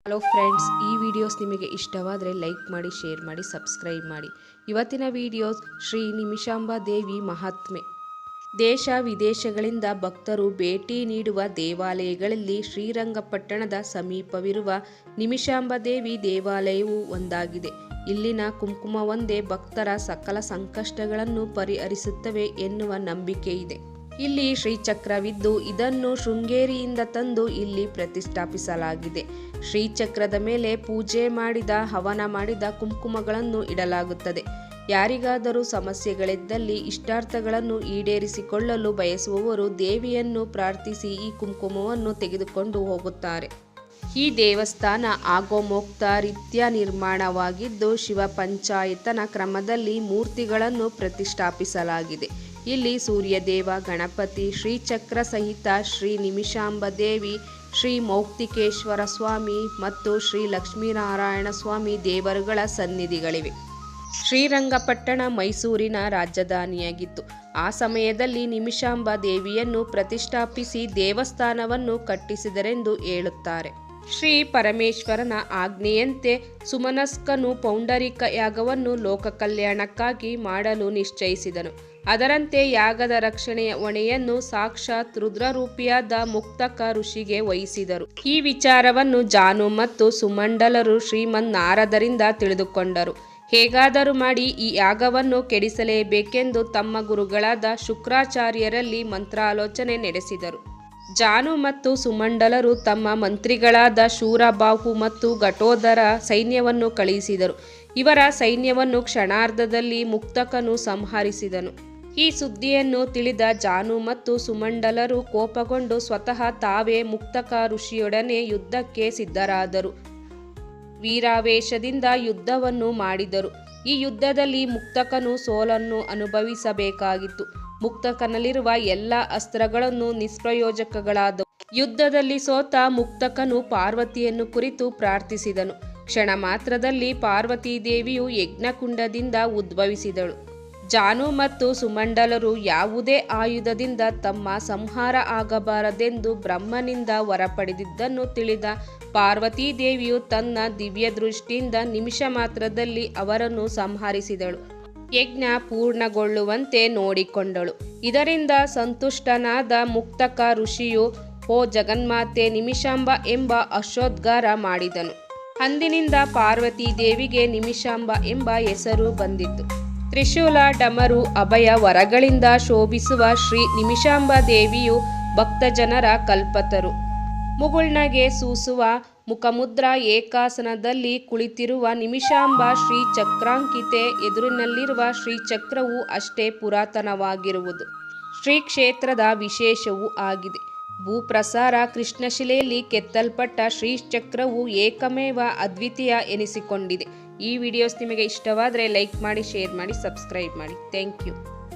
Hello friends, ಈ videos ನಿಮಗೆ ಇಷ್ಟವಾದರೆ ಲೈಕ್ ಮಾಡಿ, ಶೇರ್ ಮಾಡಿ, ಸಬ್ಸ್ಕ್ರೈಬ್ ಮಾಡಿ. ಇವತ್ತಿನ ವಿಡಿಯೋಸ್ ಶ್ರೀ ನಿಮಿಷಾಂಬ ದೇವಿ ಮಹಾತ್ಮೆ. ದೇಶ ವಿದೇಶಗಳಿಂದ ಭಕ್ತರು ಭೇಟಿ ನೀಡುವ ದೇವಾಲಯಗಳಲ್ಲಿ ಶ್ರೀರಂಗಪಟ್ಟಣದ ಸಮೀಪವಿರುವ ನಿಮಿಷಾಂಬ ದೇವಿ ದೇವಾಲಯವು ಒಂದಾಗಿದೆ. ಇಲ್ಲಿನ ಕುಂಕುಮವೊಂದೇ ಭಕ್ತರ ಸಕಲ ಸಂಕಷ್ಟಗಳನ್ನು ಪರಿಹರಿಸುತ್ತವೆ ಎನ್ನುವ ನಂಬಿಕೆ ಇದೆ. ಇಲ್ಲಿ ಶ್ರೀಚಕ್ರವಿದ್ದು ಇದನ್ನು ಶೃಂಗೇರಿಯಿಂದ ತಂದು ಇಲ್ಲಿ ಪ್ರತಿಷ್ಠಾಪಿಸಲಾಗಿದೆ. ಶ್ರೀಚಕ್ರದ ಮೇಲೆ ಪೂಜೆ ಮಾಡಿದ, ಹವನ ಮಾಡಿದ ಕುಂಕುಮಗಳನ್ನು ಇಡಲಾಗುತ್ತದೆ. ಯಾರಿಗಾದರೂ ಸಮಸ್ಯೆಗಳಿದ್ದಲ್ಲಿ, ಇಷ್ಟಾರ್ಥಗಳನ್ನು ಈಡೇರಿಸಿಕೊಳ್ಳಲು ಬಯಸುವವರು ದೇವಿಯನ್ನು ಪ್ರಾರ್ಥಿಸಿ ಈ ಕುಂಕುಮವನ್ನು ತೆಗೆದುಕೊಂಡು ಹೋಗುತ್ತಾರೆ. ಈ ದೇವಸ್ಥಾನ ಆಗೋಮೋಕ್ತ ರೀತ್ಯ ನಿರ್ಮಾಣವಾಗಿದ್ದು ಶಿವ ಪಂಚಾಯತನ ಕ್ರಮದಲ್ಲಿ ಮೂರ್ತಿಗಳನ್ನು ಪ್ರತಿಷ್ಠಾಪಿಸಲಾಗಿದೆ. ಇಲ್ಲಿ ಸೂರ್ಯದೇವ, ಗಣಪತಿ, ಶ್ರೀಚಕ್ರ ಸಹಿತ ಶ್ರೀ ನಿಮಿಷಾಂಬ ದೇವಿ, ಶ್ರೀ ಮೌಕ್ತಿಕೇಶ್ವರ ಸ್ವಾಮಿ ಮತ್ತು ಶ್ರೀ ಲಕ್ಷ್ಮೀನಾರಾಯಣ ಸ್ವಾಮಿ ದೇವರುಗಳ ಸನ್ನಿಧಿಗಳಿವೆ. ಶ್ರೀರಂಗಪಟ್ಟಣ ಮೈಸೂರಿನ ರಾಜಧಾನಿಯಾಗಿತ್ತು. ಆ ಸಮಯದಲ್ಲಿ ನಿಮಿಷಾಂಬ ದೇವಿಯನ್ನು ಪ್ರತಿಷ್ಠಾಪಿಸಿ ದೇವಸ್ಥಾನವನ್ನು ಕಟ್ಟಿಸಿದರೆಂದು ಹೇಳುತ್ತಾರೆ. ಶ್ರೀ ಪರಮೇಶ್ವರನ ಆಜ್ಞೆಯಂತೆ ಸುಮನಸ್ಕನು ಪೌಂಡರಿಕ ಯಾಗವನ್ನು ಲೋಕ ಕಲ್ಯಾಣಕ್ಕಾಗಿ ಮಾಡಲು ನಿಶ್ಚಯಿಸಿದನು. ಅದರಂತೆ ಯಾಗದ ರಕ್ಷಣೆಯ ಹೊಣೆಯನ್ನು ಸಾಕ್ಷಾತ್ ರುದ್ರರೂಪಿಯಾದ ಮುಕ್ತಕ ಋಷಿಗೆ ವಹಿಸಿದರು. ಈ ವಿಚಾರವನ್ನು ಜಾನು ಮತ್ತು ಸುಮಂಡಲರು ಶ್ರೀಮನ್ನಾರದರಿಂದ ತಿಳಿದುಕೊಂಡರು. ಹೇಗಾದರೂ ಮಾಡಿ ಈ ಯಾಗವನ್ನು ಕೆಡಿಸಲೇಬೇಕೆಂದು ತಮ್ಮ ಗುರುಗಳಾದ ಶುಕ್ರಾಚಾರ್ಯರಲ್ಲಿ ಮಂತ್ರಾಲೋಚನೆ ನಡೆಸಿದರು. ಜಾನು ಮತ್ತು ಸುಮಂಡಲರು ತಮ್ಮ ಮಂತ್ರಿಗಳಾದ ಶೂರಬಾಹು ಮತ್ತು ಘಟೋದರ ಸೈನ್ಯವನ್ನು ಕಳುಹಿಸಿದರು. ಇವರ ಸೈನ್ಯವನ್ನು ಕ್ಷಣಾರ್ಧದಲ್ಲಿ ಮುಕ್ತಕನು ಸಂಹರಿಸಿದನು. ಈ ಸುದ್ದಿಯನ್ನು ತಿಳಿದ ಜಾನು ಮತ್ತು ಸುಮಂಡಲರು ಕೋಪಗೊಂಡು ಸ್ವತಃ ತಾವೇ ಮುಕ್ತಕ ಋಷಿಯೊಡನೆ ಯುದ್ಧಕ್ಕೆ ಸಿದ್ಧರಾದರು. ವೀರಾವೇಶದಿಂದ ಯುದ್ಧವನ್ನು ಮಾಡಿದರು. ಈ ಯುದ್ಧದಲ್ಲಿ ಮುಕ್ತಕನು ಸೋಲನ್ನು ಅನುಭವಿಸಬೇಕಾಗಿತ್ತು. ಮುಕ್ತಕನಲ್ಲಿರುವ ಎಲ್ಲ ಅಸ್ತ್ರಗಳನ್ನು ನಿಷ್ಪ್ರಯೋಜಕಗಳಾದವು. ಯುದ್ಧದಲ್ಲಿ ಸೋತ ಮುಕ್ತಕನು ಪಾರ್ವತಿಯನ್ನು ಕುರಿತು ಪ್ರಾರ್ಥಿಸಿದನು. ಕ್ಷಣ ಮಾತ್ರದಲ್ಲಿ ಪಾರ್ವತೀ ದೇವಿಯು ಯಜ್ಞಕುಂಡದಿಂದ ಉದ್ಭವಿಸಿದಳು. ಜಾನು ಮತ್ತು ಸುಮಂಡಲರು ಯಾವುದೇ ಆಯುಧದಿಂದ ತಮ್ಮ ಸಂಹಾರ ಆಗಬಾರದೆಂದು ಬ್ರಹ್ಮನಿಂದ ವರ ಪಡೆದಿದ್ದನ್ನು ತಿಳಿದ ಪಾರ್ವತೀ ದೇವಿಯು ತನ್ನ ದಿವ್ಯ ದೃಷ್ಟಿಯಿಂದ ನಿಮಿಷ ಮಾತ್ರದಲ್ಲಿ ಅವರನ್ನು ಸಂಹರಿಸಿದಳು. ಯಜ್ಞ ಪೂರ್ಣಗೊಳ್ಳುವಂತೆ ನೋಡಿಕೊಂಡಳು. ಇದರಿಂದ ಸಂತುಷ್ಟನಾದ ಮುಕ್ತಕ ಋಷಿಯು ಓ ಜಗನ್ಮಾತೆ ನಿಮಿಷಾಂಬ ಎಂಬ ಅಶ್ವೋದ್ಗಾರ ಮಾಡಿದನು. ಅಂದಿನಿಂದ ಪಾರ್ವತೀ ದೇವಿಗೆ ನಿಮಿಷಾಂಬ ಎಂಬ ಹೆಸರು ಬಂದಿತು. ತ್ರಿಶೂಲ, ಡಮರು, ಅಭಯ ವರಗಳಿಂದ ಶೋಭಿಸುವ ಶ್ರೀ ನಿಮಿಷಾಂಬ ದೇವಿಯು ಭಕ್ತಜನರ ಕಲ್ಪತರು. ಮುಗುಳ್ನಗೆ ಸೂಸುವ ಮುಖಮುದ್ರಾ ಏಕಾಸನದಲ್ಲಿ ಕುಳಿತಿರುವ ನಿಮಿಷಾಂಬ ಶ್ರೀ ಚಕ್ರಾಂಕಿತೆ. ಎದುರಿನಲ್ಲಿರುವ ಶ್ರೀಚಕ್ರವು ಅಷ್ಟೇ ಪುರಾತನವಾಗಿರುವುದು ಶ್ರೀ ಕ್ಷೇತ್ರದ ವಿಶೇಷವೂ ಆಗಿದೆ. ಭೂಪ್ರಸಾರ ಕೃಷ್ಣಶಿಲೆಯಲ್ಲಿ ಕೆತ್ತಲ್ಪಟ್ಟ ಶ್ರೀಚಕ್ರವು ಏಕಮೇವ ಅದ್ವಿತೀಯ ಎನಿಸಿಕೊಂಡಿದೆ. ಈ ವಿಡಿಯೋಸ್ ನಿಮಗೆ ಇಷ್ಟವಾದರೆ ಲೈಕ್ ಮಾಡಿ, ಶೇರ್ ಮಾಡಿ, ಸಬ್ಸ್ಕ್ರೈಬ್ ಮಾಡಿ. Thank you.